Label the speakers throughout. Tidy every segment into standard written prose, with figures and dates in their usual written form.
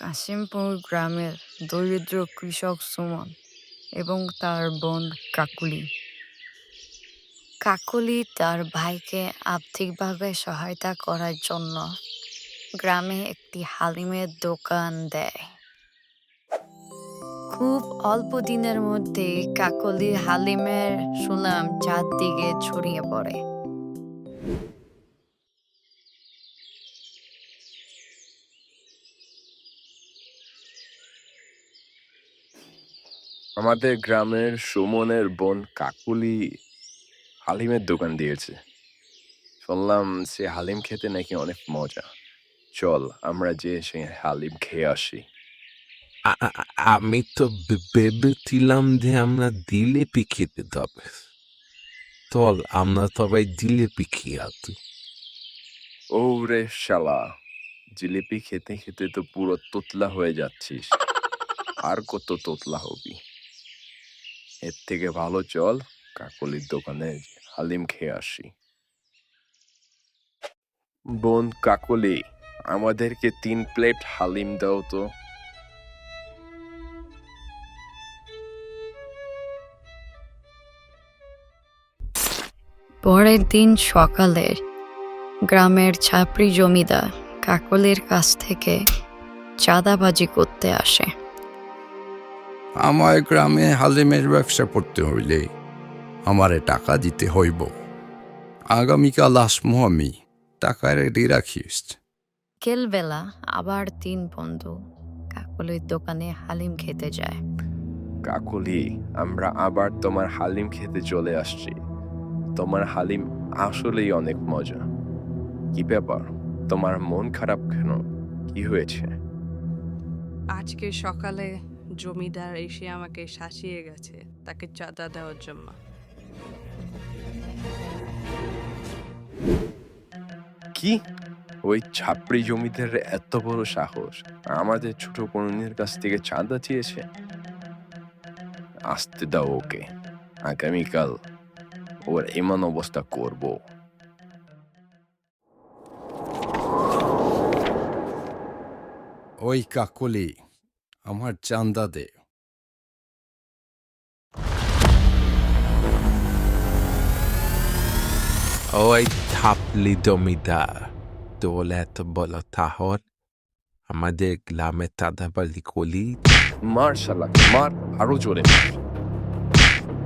Speaker 1: কাশিমপুর গ্রামের দরিদ্র কৃষক সুমন এবং তার বোন কাকুলি। কাকুলি তার ভাইকে আর্থিকভাবে সহায়তা করার জন্য গ্রামে একটি হালিমের দোকান দেয়। খুব অল্প দিনের মধ্যে কাকলি হালিমের সুনাম চারদিকে ছড়িয়ে পড়ে।
Speaker 2: আমাদের গ্রামের সুমনের বোন কাকুলি হালিমের দোকান দিয়েছে। শুনলাম সে হালিম খেতে নাকি অনেক মজা। চল আমরা যে সে হালিম খেয়ে আসি।
Speaker 3: আমি তো ভেবেছিলাম যে আমরা জিলিপি খেতে যাবে। চল আমরা সবাই জিলিপি খেয়ে আসি।
Speaker 2: ও রে শালা, জিলিপি খেতে খেতে তো পুরো তোতলা হয়ে যাচ্ছিস। আর কত তোতলা হবি? এর থেকে ভালো চল কাকুলির দোকানে হালিম খেয়ে আসি। বোন কাকুলি, আমাদেরকে 3 প্লেট হালিম দাও তো।
Speaker 1: পরের দিন সকালে গ্রামের ছাপরি জমিদার কাকলির কাছ থেকে চাঁদাবাজি করতে আসে।
Speaker 4: আমার গ্রামে হালিমের ব্যবসা করতে হইলে আমারে টাকা দিতে হইব। আগামীকাল আসমু আমি, টাকা রেডি রাখিস।
Speaker 1: বিকেলবেলা আবার 3 বন্ধু কাকলির দোকানে হালিম খেতে যায়।
Speaker 2: কাকুলি, আমরা আবার তোমার হালিম খেতে চলে আসছি। তোমার হালিম আসলেই অনেক মজা। কি ব্যাপার, তোমার মন খারাপ কেন? কি হয়েছে?
Speaker 5: আজকে সকালে জমিদার এসে আমাকে শাসিয়ে গেছে তাকে চাঁদা দেওয়ার জন্য।
Speaker 2: কি? ওই ছাপড়ি জমিদারের এত বড় সাহস আমাদের ছোট বোনের কাছ থেকে চাঁদা চেয়েছে? আসতে দাও ওকে, আগামীকাল ওর এমন অবস্থা করব।
Speaker 4: ওই কাকলি, আমার চান্দা দে।
Speaker 3: ওই থাপলি জমিদার, তোর এত বড় তাহর আমাদের গ্রামে চাঁদাবাজি করলি?
Speaker 2: মার শালাকে মার, আরো জোরে মার।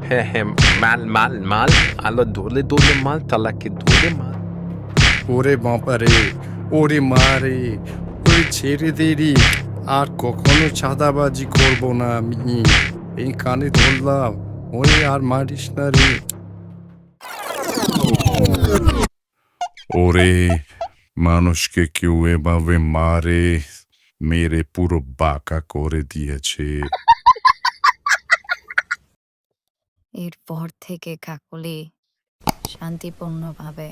Speaker 3: হ্যাঁ, মাল মাল মাল, আলো দোলে দোলে মাল, চালাকে দোলে মাল।
Speaker 4: ওরে বাপারে, ওরে মারে, ওরে ছেড়ে দেরি, আর কখনো চাঁদাবাজি করব না আমি। এই কানে ধরলাম, ওরে আর মারিস না রে। ওরে, মানুষকে কেউ এভাবে মারে, মেরে পুরো বাঁকা করে দিয়েছে।
Speaker 1: এরপর থেকে কাকলি শান্তিপূর্ণভাবে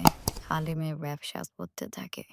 Speaker 1: হালিমের ব্যবসা করতে থাকে।